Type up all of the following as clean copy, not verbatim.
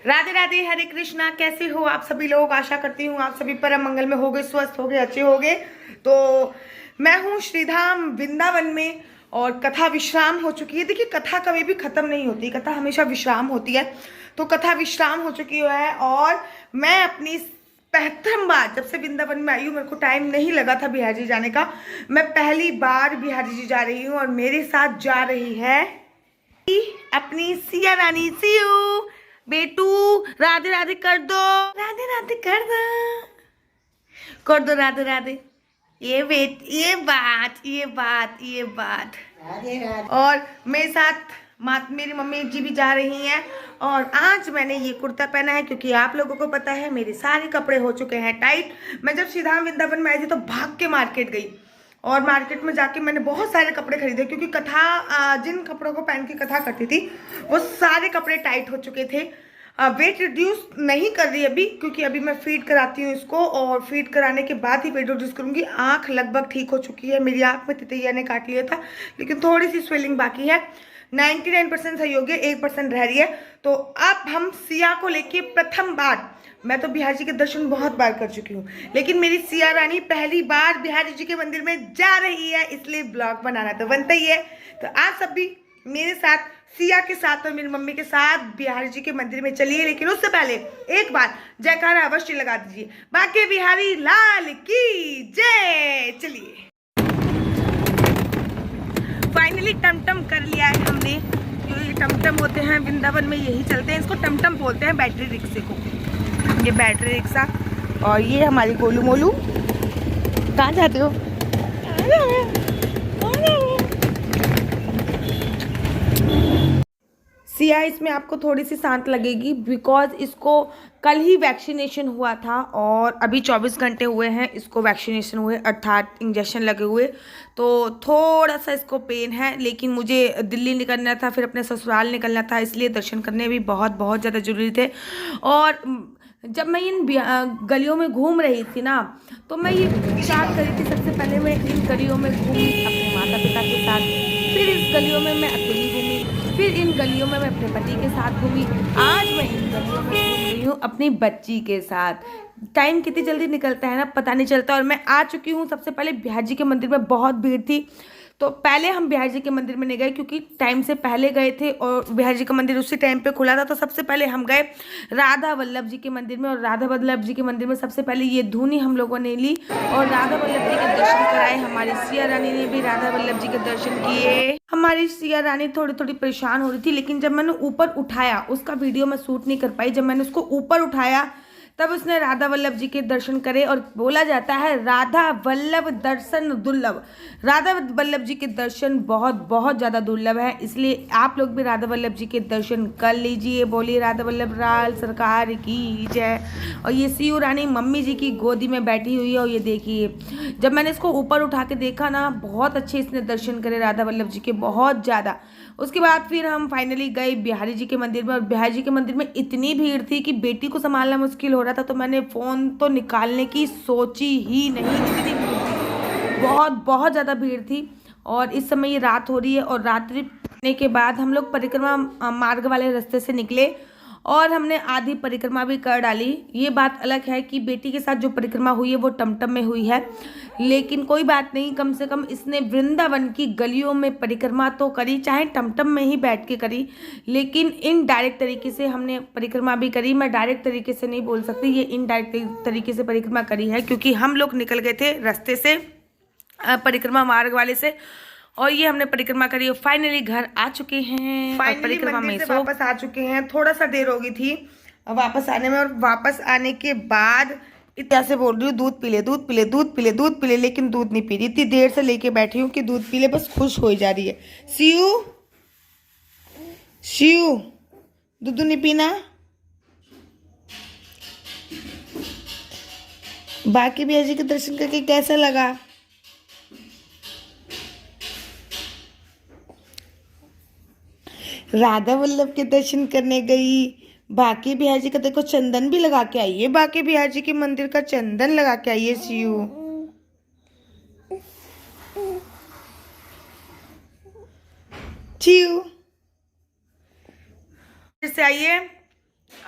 राधे राधे, हरे कृष्णा। कैसे हो आप सभी लोग? आशा करती हूँ आप सभी परम मंगल में होगे, स्वस्थ होगे, अच्छे होगे। तो मैं हूँ श्रीधाम वृंदावन में और कथा विश्राम हो चुकी है। देखिए, कथा कभी भी खत्म नहीं होती, कथा हमेशा विश्राम होती है। तो कथा विश्राम हो चुकी है और मैं अपनी प्रथम बार जब से वृंदावन में आई हूँ, मेरे को टाइम नहीं लगा था बिहारी जी जाने का। मैं पहली बार बिहारी जी जा रही हूँ और मेरे साथ जा रही है अपनी सिया रानी सियू। बेटू, राधे राधे कर दो, राधे राधे कर दो, कर दो राधे राधे। ये बात राधे राधे। और मेरे साथ मेरी मम्मी जी भी जा रही हैं। और आज मैंने ये कुर्ता पहना है क्योंकि आप लोगों को पता है मेरे सारे कपड़े हो चुके हैं टाइट। मैं जब श्रीधाम वृंदावन में आई थी तो भाग के मार्केट गई और मार्केट में जाके मैंने बहुत सारे कपड़े खरीदे क्योंकि कथा जिन कपड़ों को पहन के कथा करती थी वो सारे कपड़े टाइट हो चुके थे। वेट रिड्यूस नहीं कर रही अभी, क्योंकि अभी मैं फीड कराती हूँ इसको और फीड कराने के बाद ही वेट रिड्यूस करूँगी। आँख लगभग ठीक हो चुकी है, मेरी आँख में तितैया ने काट लिया था लेकिन थोड़ी सी स्वेलिंग बाकी है। 99% सही हो गया, 1% रह रही है। तो अब हम सिया को लेके प्रथम बार, मैं तो बिहारी जी के दर्शन बहुत बार कर चुकी हूँ लेकिन मेरी सिया रानी पहली बार बिहारी जी के मंदिर में जा रही है, इसलिए ब्लॉग बनाना तो बनता ही है। तो आप सब भी मेरे साथ सिया के साथ और मेरी मम्मी के साथ बिहारी जी के मंदिर में चलिए, लेकिन उससे पहले एक बार जयकारा अवश्य लगा दीजिए। बाके बिहारी लाल की जय। चलिए, फाइनली टमटम कर लिया है हमने। ये टमटम होते हैं वृंदावन में, यही चलते हैं, इसको टमटम बोलते हैं, बैटरी रिक्शे को। ये बैटरी रिक्शा और ये हमारी गोलू मोलू। कहाँ जाते हो? सिया इसमें आपको थोड़ी सी शांत लगेगी बिकॉज इसको कल ही वैक्सीनेशन हुआ था और अभी 24 घंटे हुए हैं इसको वैक्सीनेशन हुए, अर्थात इंजेक्शन लगे हुए। तो थोड़ा सा इसको पेन है, लेकिन मुझे दिल्ली निकलना था, फिर अपने ससुराल निकलना था, इसलिए दर्शन करने भी बहुत बहुत ज़्यादा ज़रूरी थे। और जब मैं इन गलियों में घूम रही थी ना, तो मैं ये विचार करी थी, सबसे पहले मैं इन गलियों में घूमी अपने माता पिता के साथ, फिर इस गलियों में मैं अकेली घूमी, फिर इन गलियों में मैं अपने पति के साथ घूमी, आज मैं इन गलियों में घूम रही हूँ अपनी बच्ची के साथ। टाइम कितनी जल्दी निकलता है ना, पता नहीं चलता। और मैं आ चुकी हूँ। सबसे पहले बिहारी जी के मंदिर में बहुत भीड़ थी, तो पहले हम बिहारी जी के मंदिर में नहीं गए क्योंकि टाइम से पहले गए थे और बिहारी जी का मंदिर उसी टाइम पे खुला था। तो सबसे पहले हम गए राधा वल्लभ जी के मंदिर में, और राधा वल्लभ जी के मंदिर में सबसे पहले ये धूनी हम लोगों ने ली और राधा वल्लभ जी के दर्शन कराए। हमारी सिया रानी ने भी राधा वल्लभ जी के दर्शन किए। हमारी सिया रानी थोड़ी थोड़ी परेशान हो रही थी, लेकिन जब मैंने ऊपर उठाया, उसका वीडियो मैं शूट नहीं कर पाई, जब मैंने उसको ऊपर उठाया तब उसने राधा वल्लभ जी के दर्शन करे। और बोला जाता है राधा वल्लभ दर्शन दुर्लभ, राधा वल्लभ जी के दर्शन बहुत बहुत ज़्यादा दुर्लभ है, इसलिए आप लोग भी राधा वल्लभ जी के दर्शन कर लीजिए। बोलिए राधा वल्लभ लाल सरकार की जय। और ये सियू रानी मम्मी जी की गोदी में बैठी हुई है और ये देखिए, जब मैंने इसको ऊपर उठा के देखा ना, बहुत अच्छे इसने दर्शन करे राधा वल्लभ जी के, बहुत ज़्यादा। उसके बाद फिर हम फाइनली गए बिहारी जी के मंदिर में, और बिहारी जी के मंदिर में इतनी भीड़ थी कि बेटी को संभालना मुश्किल हो रहा था, तो मैंने फ़ोन तो निकालने की सोची ही नहीं, इतनी भीड़ थी, बहुत बहुत ज़्यादा भीड़ थी। और इस समय ये रात हो रही है और रात्रि होने के बाद हम लोग परिक्रमा मार्ग वाले रास्ते से निकले और हमने आधी परिक्रमा भी कर डाली। ये बात अलग है कि बेटी के साथ जो परिक्रमा हुई है वो टमटम में हुई है, लेकिन कोई बात नहीं, कम से कम इसने वृंदावन की गलियों में परिक्रमा तो करी, चाहे टमटम में ही बैठ के करी, लेकिन इनडायरेक्ट तरीके से हमने परिक्रमा भी करी। मैं डायरेक्ट तरीके से नहीं बोल सकती, ये इनडायरेक्ट तरीके से परिक्रमा करी है क्योंकि हम लोग निकल गए थे रास्ते से, परिक्रमा मार्ग वाले से, और ये हमने परिक्रमा करी और फाइनली घर आ चुके हैं। फाइनली परिक्रमा में से वापस आ चुके हैं। थोड़ा सा देर हो गई थी वापस आने में, और वापस आने के बाद इतना से बोल रही हूँ दूध पी ले, दूध पी ले, दूध पी ले, दूध पी ले, लेकिन दूध नहीं पी रही। इतनी देर से लेके बैठी हूँ कि दूध पी ले, बस खुश हो जा रही है। शिव शिव दूध नहीं पीना। बाकी भी जी के दर्शन करके कैसा लगा? राधा वल्लभ के दर्शन करने गई, बाके बिहारी जी का देखो चंदन भी लगा के आई है, बाके बिहारी जी के मंदिर का चंदन लगा के आई है शिव। शिव से आइए,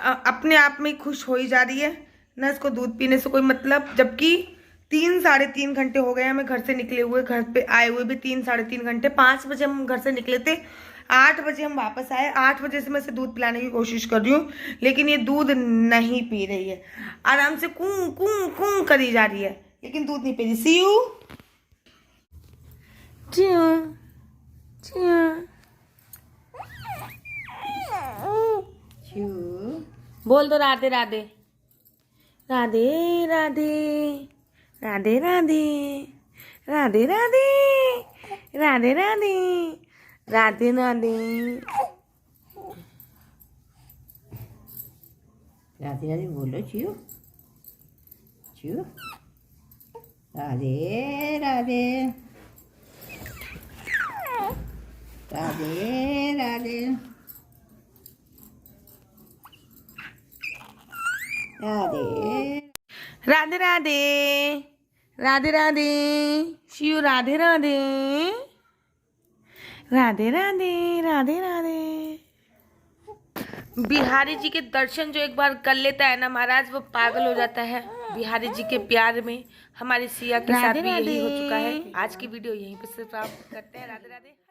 अपने आप में ही खुश हो ही जा रही है ना, इसको दूध पीने से कोई मतलब। जबकि 3 साढ़े 3 घंटे हो गए हमें घर से निकले हुए, घर पे आए हुए भी 3 साढ़े 3 घंटे। 5 बजे हम घर से निकले थे, 8 बजे हम वापस आए। 8 बजे से मैं इसे दूध पिलाने की कोशिश कर रही हूँ, लेकिन ये दूध नहीं पी रही है। आराम से कूं कूं कूं करी जा रही है, लेकिन दूध नहीं पी रही। सी यू बोल दो राधे राधे। राधे राधे राधे राधे राधे राधे राधे राधे राधे राधे राधे राधे बोलो चियो चियो। राधे राधे राधे राधे राधे राधे राधे राधे राधे शिव राधे राधे राधे राधे राधे राधे। बिहारी जी के दर्शन जो एक बार कर लेता है ना महाराज, वो पागल हो जाता है बिहारी जी के प्यार में। हमारी सिया के साथ भी यही हो चुका है। आज की वीडियो यहीं पे समाप्त करते हैं। राधे राधे।